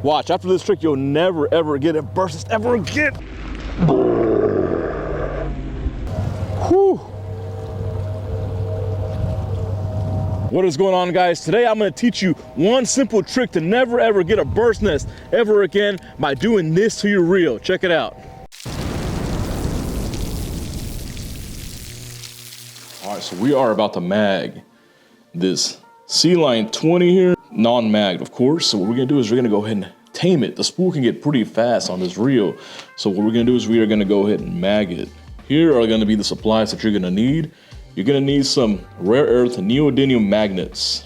Watch, after this trick, you'll never ever get it burst ever again. Whew. What is going on, guys? Today I'm going to teach you one simple trick to never ever get a burst nest ever again by doing this to your reel. Check it out. All right, so we are about to mag this Sea Lion 20 here, non-magged of course. So what we're gonna do is we're gonna go ahead and tame it. The spool can get pretty fast on this reel. So what we're gonna do is we are gonna go ahead and mag it. Here are gonna be the supplies that you're gonna need. You're gonna need some rare earth neodymium magnets.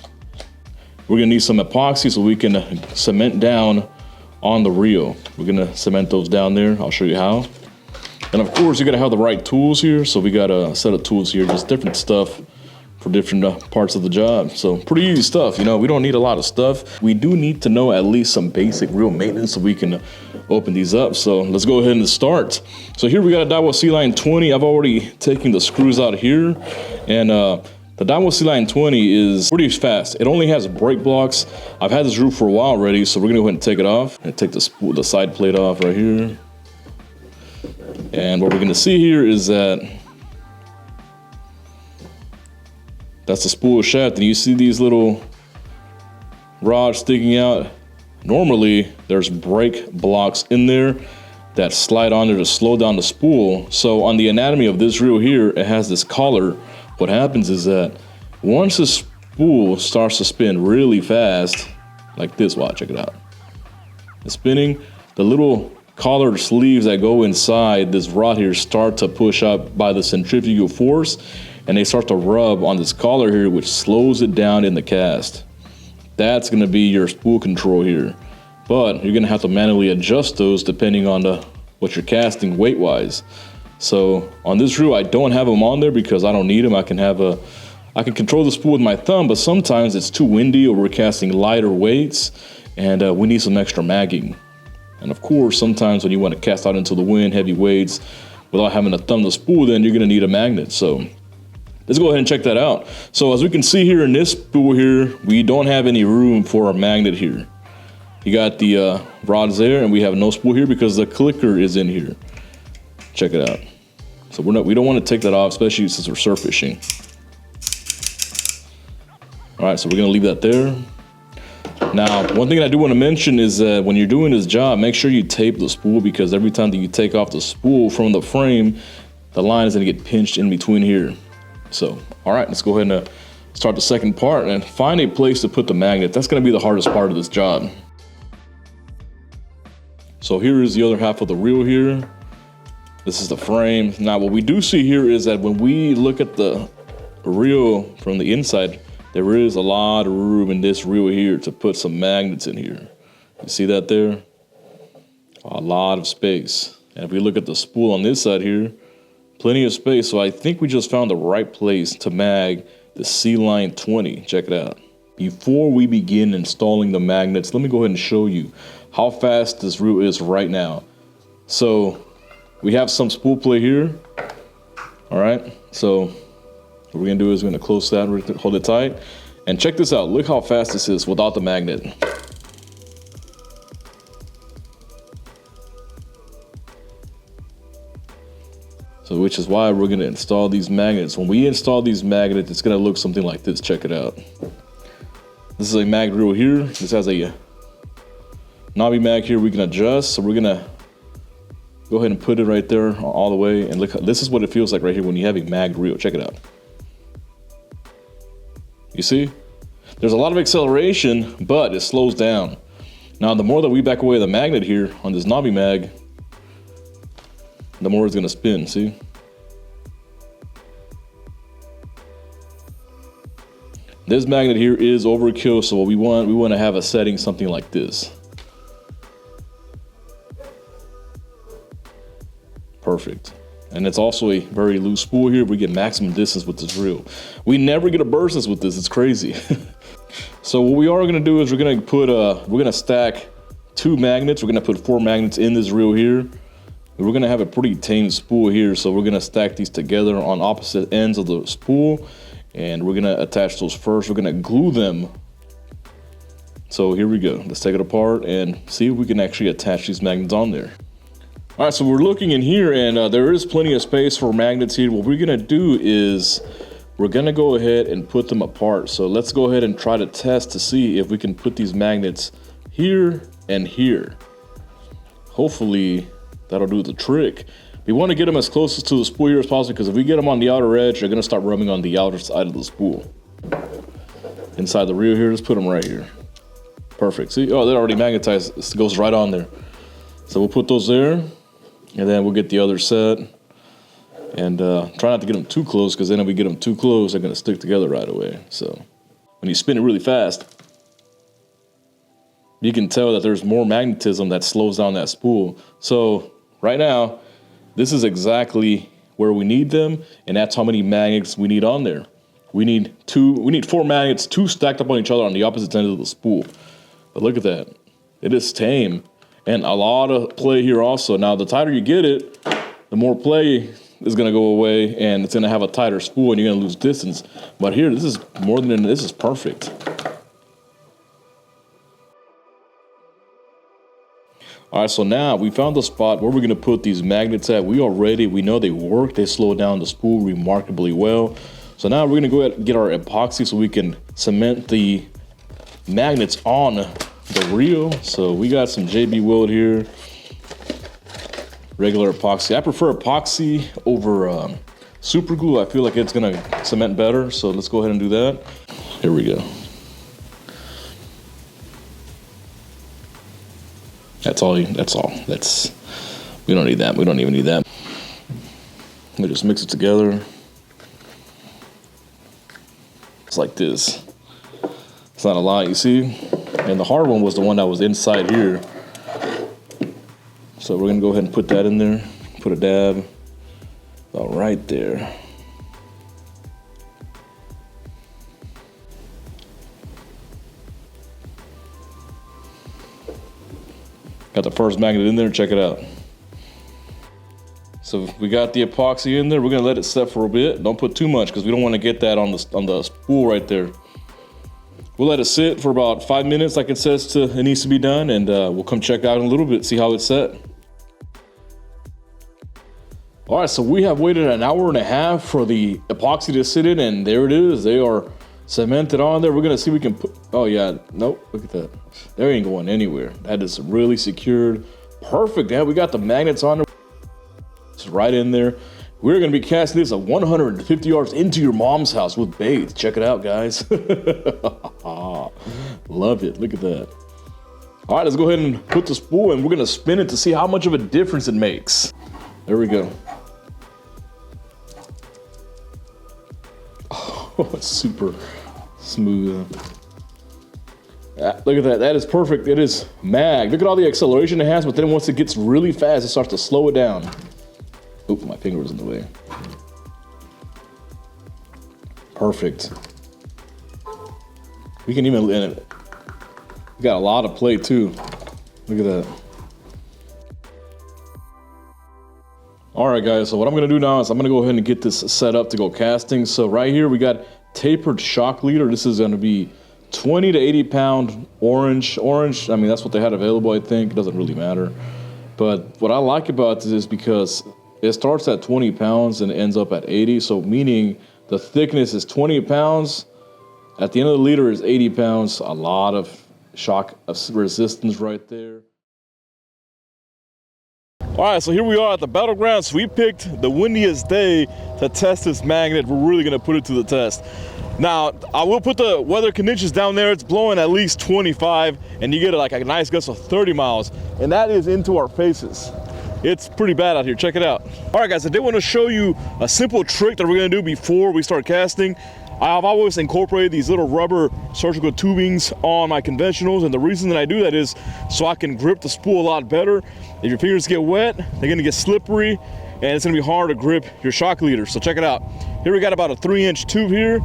We're gonna need some epoxy so we can cement down on the reel. We're gonna cement those down there. I'll show you how. And of course, you're gonna have the right tools here. So we got a set of tools here, just different stuff for different parts of the job. So pretty easy stuff, you know, we don't need a lot of stuff. We do need to know at least some basic reel maintenance so we can open these up. So let's go ahead and start. So here we got a Daiwa Sea Lion 20. I've already taken the screws out here. And the Daiwa Sea Lion 20 is pretty fast. It only has brake blocks. I've had this reel for a while already, so we're gonna go ahead and take it off. And take the side plate off right here. And what we're gonna see here is that's the spool shaft, and you see these little rods sticking out. Normally, there's brake blocks in there that slide on there to slow down the spool. So on the anatomy of this reel here, it has this collar. What happens is that once the spool starts to spin really fast, like this, watch, check it out. It's spinning, the little collar sleeves that go inside this rod here start to push up by the centrifugal force, and they start to rub on this collar here, which slows it down in the cast. That's gonna be your spool control here. But you're gonna have to manually adjust those depending on what you're casting weight-wise. So on this reel, I don't have them on there because I don't need them. I can control the spool with my thumb, but sometimes it's too windy or we're casting lighter weights and we need some extra magging. And of course, sometimes when you want to cast out into the wind, heavy weights, without having to thumb the spool, then you're gonna need a magnet. So let's go ahead and check that out. So as we can see here in this spool here, we don't have any room for a magnet here. You got the rods there, and we have no spool here because the clicker is in here. Check it out. So we don't want to take that off, especially since we're surf fishing. All right, so we're gonna leave that there. Now, one thing I do want to mention is that when you're doing this job, make sure you tape the spool, because every time that you take off the spool from the frame, the line is gonna get pinched in between here. So, all right, let's go ahead and start the second part and find a place to put the magnet. That's gonna be the hardest part of this job. So here is the other half of the reel here. This is the frame. Now, what we do see here is that when we look at the reel from the inside, there is a lot of room in this reel here to put some magnets in here. You see that there? A lot of space. And if we look at the spool on this side here, plenty of space. So I think we just found the right place to mag the Sea Lion 20. Check it out. Before we begin installing the magnets, let me go ahead and show you how fast this reel is right now. So we have some spool play here. All right, so what we're gonna do is we're gonna close that, hold it tight, and check this out. Look how fast this is without the magnet. So which is why we're gonna install these magnets. When we install these magnets, it's gonna look something like this. Check it out. This is a mag reel here. This has a knobby mag here we can adjust. So we're gonna go ahead and put it right there all the way. And look, this is what it feels like right here when you have a mag reel. Check it out. You see? There's a lot of acceleration, but it slows down. Now, the more that we back away the magnet here on this knobby mag, the more it's gonna spin, see? This magnet here is overkill, so what we want to have a setting something like this. Perfect. And it's also a very loose spool here. We get maximum distance with this reel. We never get a burst with this, it's crazy. So what we are gonna do is we're gonna stack 2 magnets. We're gonna put 4 magnets in this reel here. We're gonna have a pretty tame spool here, so we're gonna stack these together on opposite ends of the spool, and we're gonna attach those first. We're gonna glue them So here we go. Let's take it apart and see if we can actually attach these magnets on there. All right, so we're looking in here, and there is plenty of space for magnets here. What we're gonna do is we're gonna go ahead and put them apart. So let's go ahead and try to test to see if we can put these magnets here and here. Hopefully that'll do the trick. We want to get them as close to the spool here as possible, because if we get them on the outer edge, they're gonna start rubbing on the outer side of the spool. Inside the reel here, let's put them right here. Perfect. See, oh, they're already magnetized. This goes right on there. So we'll put those there, and then we'll get the other set. And try not to get them too close, because then if we get them too close, they're gonna stick together right away. So when you spin it really fast, you can tell that there's more magnetism that slows down that spool. So right now, this is exactly where we need them, and that's how many magnets we need on there. We need 4 magnets, 2 stacked up on each other on the opposite end of the spool. But look at that. It is tame. And a lot of play here also. Now, the tighter you get it, the more play is gonna go away, and it's gonna have a tighter spool, and you're gonna lose distance. But here, this is more than, this is perfect. All right, so now we found the spot where we're gonna put these magnets at. We know they work. They slow down the spool remarkably well. So now we're gonna go ahead and get our epoxy so we can cement the magnets on the reel. So we got some JB Weld here, regular epoxy. I prefer epoxy over super glue. I feel like it's gonna cement better. So let's go ahead and do that. Here we go. That's all. We don't need that. We don't even need that. We just mix it together. It's like this. It's not a lot, you see? And the hard one was the one that was inside here. So we're gonna go ahead and put that in there. Put a dab about right there. Got the first magnet in there, check it out. So we got the epoxy in there. We're gonna let it set for a bit. Don't put too much, because we don't want to get that on the spool right there. We'll let it sit for about 5 minutes, like it says it needs to be done, and we'll come check out in a little bit, see how it's set. All right, so we have waited an hour and a half for the epoxy to sit in, and there it is. They are cemented on there. We're gonna see if we can put, oh yeah, nope, look at that. They ain't going anywhere. That is really secured. Perfect, yeah, we got the magnets on there. It's right in there. We're gonna be casting this at 150 yards into your mom's house with bait. Check it out, guys. Love it, look at that. All right, let's go ahead and put the spool, and we're gonna spin it to see how much of a difference it makes. There we go. Oh, it's super smooth. Look at that, that is perfect. It is mag. Look at all the acceleration it has, but then once it gets really fast, it starts to slow it down. Oop, my finger was in the way. Perfect. We can even, we got a lot of play too. Look at that. All right, guys, so what I'm gonna do now is I'm gonna go ahead and get this set up to go casting. So right here, we got tapered shock leader. This is gonna be 20 to 80 pound orange. I mean, that's what they had available, I think. It doesn't really matter. But what I like about this is because it starts at 20 pounds and ends up at 80. So meaning the thickness is 20 pounds. At the end of the leader is 80 pounds. A lot of shock resistance right there. All right, so here we are at the battlegrounds. We picked the windiest day to test this magnet. We're really gonna put it to the test. Now, I will put the weather conditions down there. It's blowing at least 25, and you get like a nice gust of 30 miles, and that is into our faces. It's pretty bad out here, check it out. All right, guys, I did want to show you a simple trick that we're gonna do before we start casting. I've always incorporated these little rubber surgical tubings on my conventionals, and the reason that I do that is so I can grip the spool a lot better. If your fingers get wet, they're gonna get slippery, and it's gonna be hard to grip your shock leader. So check it out. Here we got about a 3-inch tube here.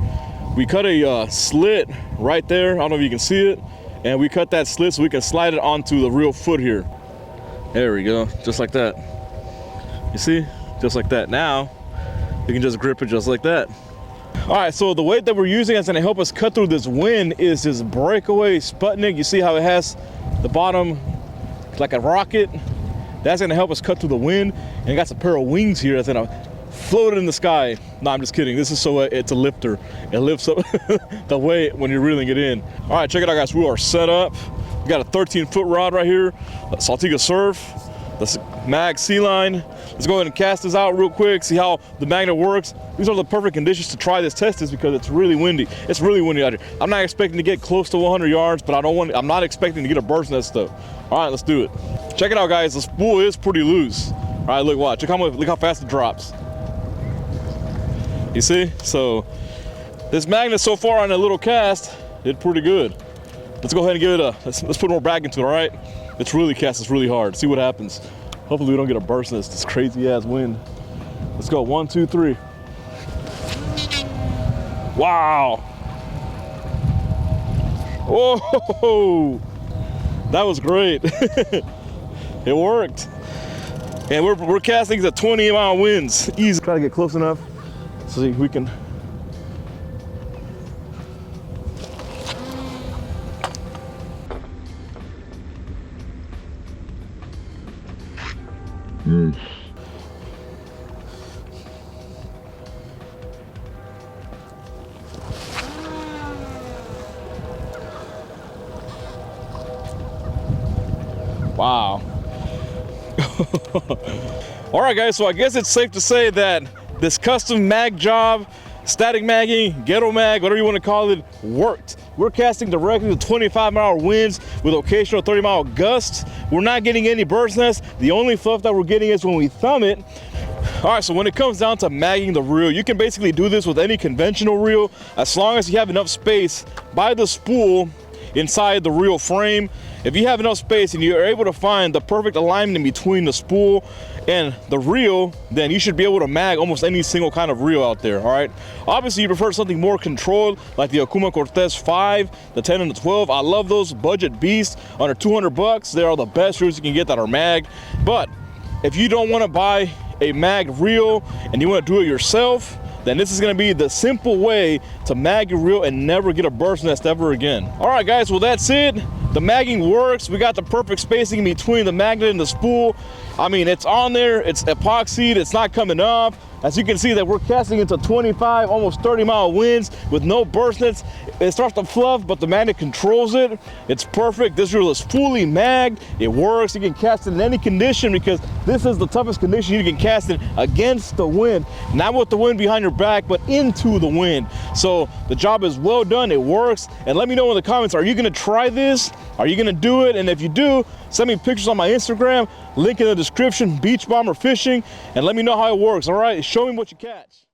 We cut a slit right there. I don't know if you can see it. And we cut that slit so we can slide it onto the real foot here. There we go, just like that. You see, just like that. Now, you can just grip it just like that. All right, so the weight that we're using that's gonna help us cut through this wind is this breakaway Sputnik. You see how it has the bottom like a rocket? That's gonna help us cut through the wind. And it got a pair of wings here that's gonna float in the sky. No, I'm just kidding. This is so it's a lifter. It lifts up the weight when you're reeling it in. All right, check it out, guys. We are set up. We got a 13-foot rod right here, Saltiga Surf. That's mag sea line. Let's go ahead and cast this out real quick, see how the magnet works. These are the perfect conditions to try this test because it's really windy. It's really windy out here. I'm not expecting to get close to 100 yards, but I'm not expecting to get a burst in that stuff. All right, let's do it. Check it out, guys. The spool is pretty loose. All right, look, watch. Look how fast it drops. You see? So this magnet so far on a little cast did pretty good. Let's go ahead and give it a, let's put more back into it, all right? It's really cast, it's really hard. See what happens. Hopefully we don't get a burst in this crazy ass wind. Let's go, 1, 2, 3. Wow. Whoa, that was great. It worked. And we're casting at 20-mile winds. Easy. Try to get close enough so we can. Wow. All right, guys, so I guess it's safe to say that this custom mag job, static magging, ghetto mag, whatever you want to call it, worked. We're casting directly to 25-mile winds with occasional 30-mile gusts. We're not getting any bird's nest. The only fluff that we're getting is when we thumb it. All right, so when it comes down to magging the reel, you can basically do this with any conventional reel as long as you have enough space by the spool inside the reel frame. If you have enough space and you're able to find the perfect alignment in between the spool and the reel, then you should be able to mag almost any single kind of reel out there, all right? Obviously, you prefer something more controlled, like the Okuma Cortez 5, the 10 and the 12. I love those budget beasts. Under 200 bucks, they are the best reels you can get that are magged. But if you don't want to buy a magged reel and you want to do it yourself, then this is going to be the simple way to mag your reel and never get a burst nest ever again. All right, guys, well, that's it. The magging works. We got the perfect spacing in between the magnet and the spool. I mean, it's on there, it's epoxied, it's not coming off. As you can see that we're casting into 25, almost 30-mile winds with no burst nets. It starts to fluff, but the magnet controls it. It's perfect. This reel is fully magged. It works. You can cast it in any condition because this is the toughest condition you can cast it against the wind. Not with the wind behind your back, but into the wind. So the job is well done. It works. And let me know in the comments, are you going to try this? Are you going to do it? And if you do, send me pictures on my Instagram, link in the description, Beach Bomber Fishing, and let me know how it works, all right? Show me what you catch.